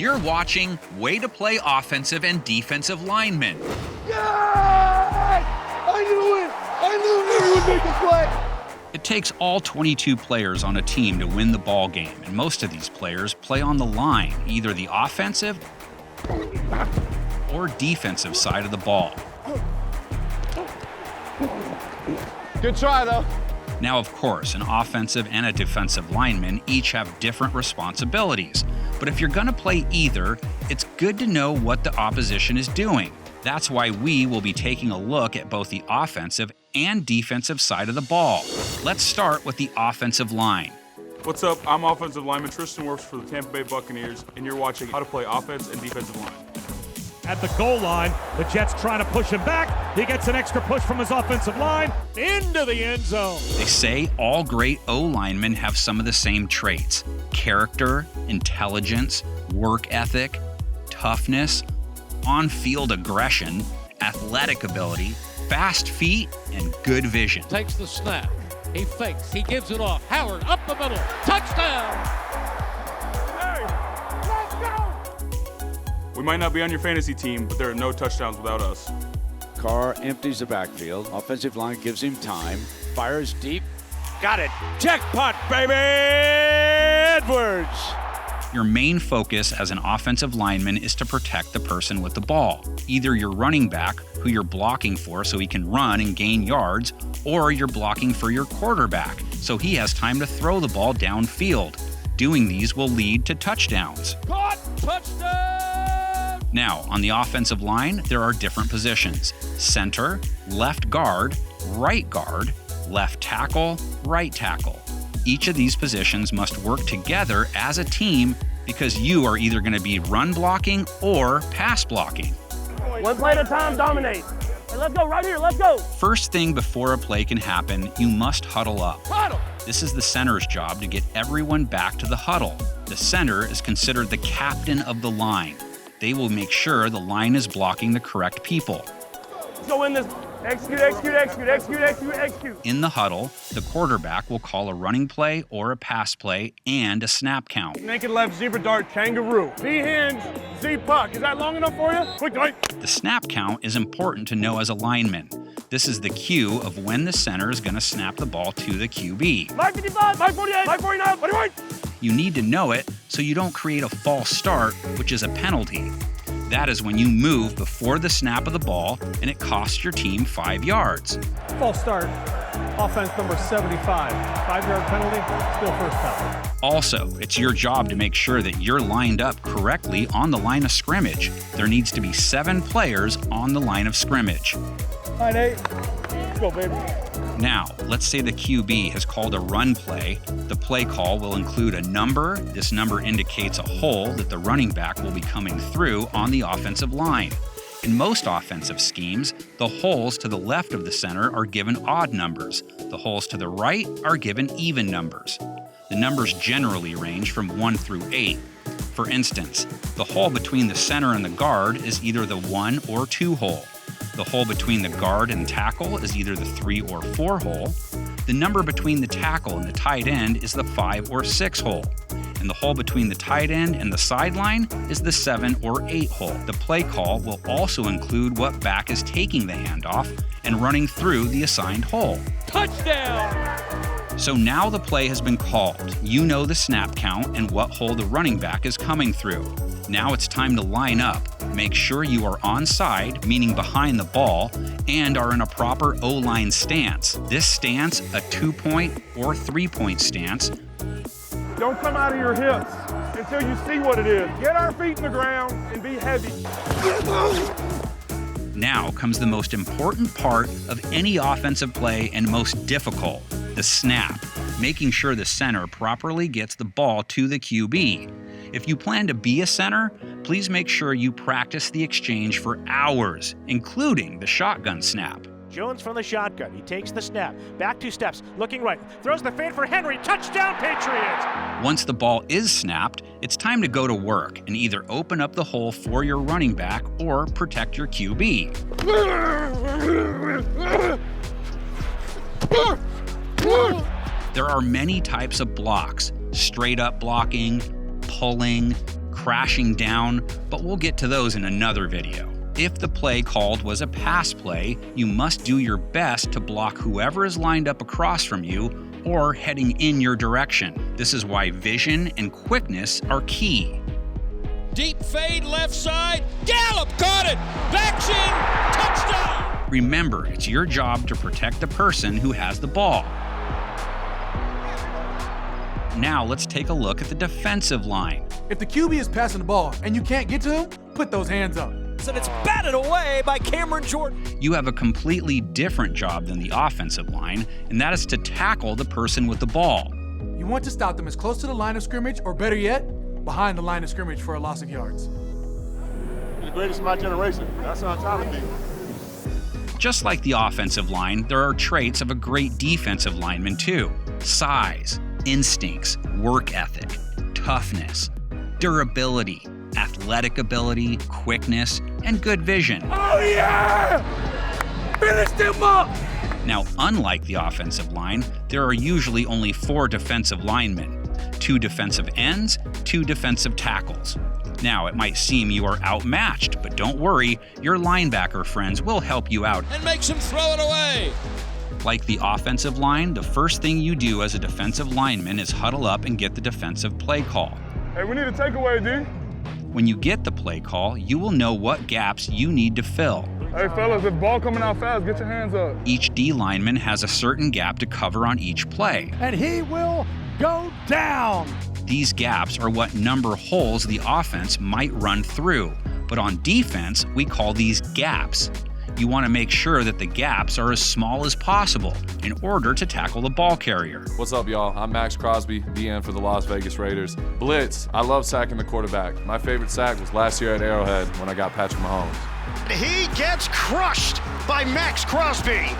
You're watching Way to Play Offensive and Defensive Linemen. Yes! I knew it! I knew he would make a play! It takes all 22 players on a team to win the ball game, and most of these players play on the line, either the offensive or defensive side of the ball. Good try, though. Now, of course, an offensive and a defensive lineman each have different responsibilities. But if you're going to play either, it's good to know what the opposition is doing. That's why we will be taking a look at both the offensive and defensive side of the ball. Let's start with the offensive line. What's up? I'm offensive lineman Tristan Wirfs for the Tampa Bay Buccaneers, and you're watching How to Play Offense and Defensive Line. At the goal line, the Jets trying to push him back. He gets an extra push from his offensive line into the end zone. They say all great O-linemen have some of the same traits: character, intelligence, work ethic, toughness, on-field aggression, athletic ability, fast feet, and good vision. Takes the snap. He fakes. He gives it off. Howard up the middle. Touchdown! We might not be on your fantasy team, but there are no touchdowns without us. Carr empties the backfield. Offensive line gives him time. Fires deep. Got it. Jackpot, baby! Edwards! Your main focus as an offensive lineman is to protect the person with the ball. Either your running back, who you're blocking for so he can run and gain yards, or you're blocking for your quarterback so he has time to throw the ball downfield. Doing these will lead to touchdowns. Caught! Touchdown! Now, on the offensive line, there are different positions: center, left guard, left tackle, right tackle. Each of these positions must work together as a team because you are either going to be run blocking or pass blocking. One play at a time, dominate. Hey, let's go right here, let's go. First thing before a play can happen, you must huddle up. Huddle! This is the center's job to get everyone back to the huddle. The center is considered the captain of the line. They will make sure the line is blocking the correct people. Let's go in this. Execute, execute, execute, execute, execute, execute. In the huddle, the quarterback will call a running play or a pass play and a snap count. Naked left, zebra dart, kangaroo. V-hinge, Z-puck. Is that long enough for you? Quick, right. The snap count is important to know as a lineman. This is the cue of when the center is going to snap the ball to the QB. 555, 548, 549, 41. You need to know it so you don't create a false start, which is a penalty. That is when you move before the snap of the ball and it costs your team 5 yards. False start, offense number 75. 5-yard penalty, still first down. Also, it's your job to make sure that you're lined up correctly on the line of scrimmage. There needs to be 7 players on the line of scrimmage. 9-8. Let's go, baby. Now, let's say the QB has called a run play. The play call will include a number. This number indicates a hole that the running back will be coming through on the offensive line. In most offensive schemes, the holes to the left of the center are given odd numbers. The holes to the right are given even numbers. The numbers generally range from 1 through 8. For instance, the hole between the center and the guard is either the 1 or 2 hole. The hole between the guard and tackle is either the 3 or 4 hole. The number between the tackle and the tight end is the 5 or 6 hole. And the hole between the tight end and the sideline is the 7 or 8 hole. The play call will also include what back is taking the handoff and running through the assigned hole. Touchdown! So now the play has been called. You know the snap count and what hole the running back is coming through. Now it's time to line up. Make sure you are onside, meaning behind the ball, and are in a proper O-line stance. This stance, a 2-point or 3-point stance. Don't come out of your hips until you see what it is. Get our feet in the ground and be heavy. Now comes the most important part of any offensive play and most difficult, the snap, making sure the center properly gets the ball to the QB. If you plan to be a center, please make sure you practice the exchange for hours, including the shotgun snap. Jones from the shotgun. He takes the snap. Back 2 steps. Looking right. Throws the fade for Henry. Touchdown, Patriots! Once the ball is snapped, it's time to go to work and either open up the hole for your running back or protect your QB. There are many types of blocks: straight up blocking, pulling, crashing down, but we'll get to those in another video. If the play called was a pass play, you must do your best to block whoever is lined up across from you or heading in your direction. This is why vision and quickness are key. Deep fade left side. Gallup caught it. Backs in. Touchdown. Remember, it's your job to protect the person who has the ball. Now let's take a look at the defensive line. If the QB is passing the ball and you can't get to him, put those hands up. And it's batted away by Cameron Jordan. You have a completely different job than the offensive line, and that is to tackle the person with the ball. You want to stop them as close to the line of scrimmage, or better yet, behind the line of scrimmage for a loss of yards. The greatest of my generation. That's what I'm trying to be. Just like the offensive line, there are traits of a great defensive lineman too. Size, instincts, work ethic, toughness, durability, athletic ability, quickness, and good vision. Oh yeah! Finish them up! Now, unlike the offensive line, there are usually only 4 defensive linemen, 2 defensive ends, 2 defensive tackles. Now, it might seem you are outmatched, but don't worry, your linebacker friends will help you out. And makes him throw it away. Like the offensive line, the first thing you do as a defensive lineman is huddle up and get the defensive play call. Hey, we need a takeaway, D. When you get the play call, you will know what gaps you need to fill. Hey, fellas, if ball coming out fast, get your hands up. Each D lineman has a certain gap to cover on each play. And he will go down. These gaps are what number holes the offense might run through, but on defense, we call these gaps. You want to make sure that the gaps are as small as possible in order to tackle the ball carrier. What's up, y'all? I'm Max Crosby, DN for the Las Vegas Raiders. Blitz, I love sacking the quarterback. My favorite sack was last year at Arrowhead when I got Patrick Mahomes. He gets crushed by Max Crosby.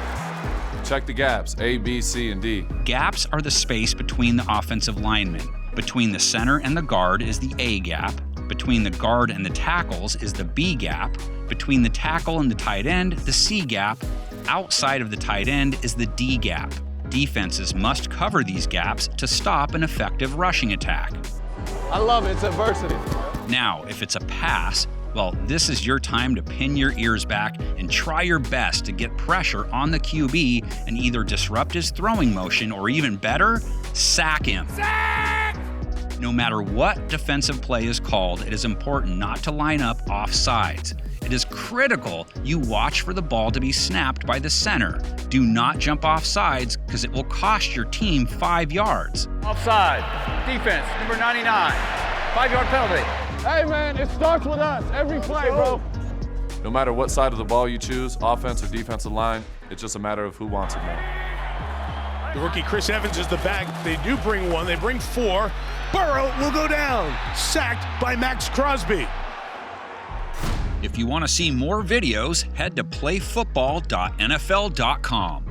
Check the gaps, A, B, C, and D. Gaps are the space between the offensive linemen. Between the center and the guard is the A gap. Between the guard and the tackles is the B gap. Between the tackle and the tight end, the C gap. Outside of the tight end is the D gap. Defenses must cover these gaps to stop an effective rushing attack. I love it. It's adversity. Now, if it's a pass, well, this is your time to pin your ears back and try your best to get pressure on the QB and either disrupt his throwing motion or, even better, sack him. No matter what defensive play is called, it is important not to line up off sides. It is critical you watch for the ball to be snapped by the center. Do not jump off sides because it will cost your team 5 yards. Offside. Defense, number 99. 5-yard penalty. Hey, man, it starts with us every play, bro. No matter what side of the ball you choose, offense or defensive line, it's just a matter of who wants it more. The rookie Chris Evans is the back. They do bring 1. They bring 4. Burrow will go down. Sacked by Max Crosby. If you want to see more videos, head to playfootball.nfl.com.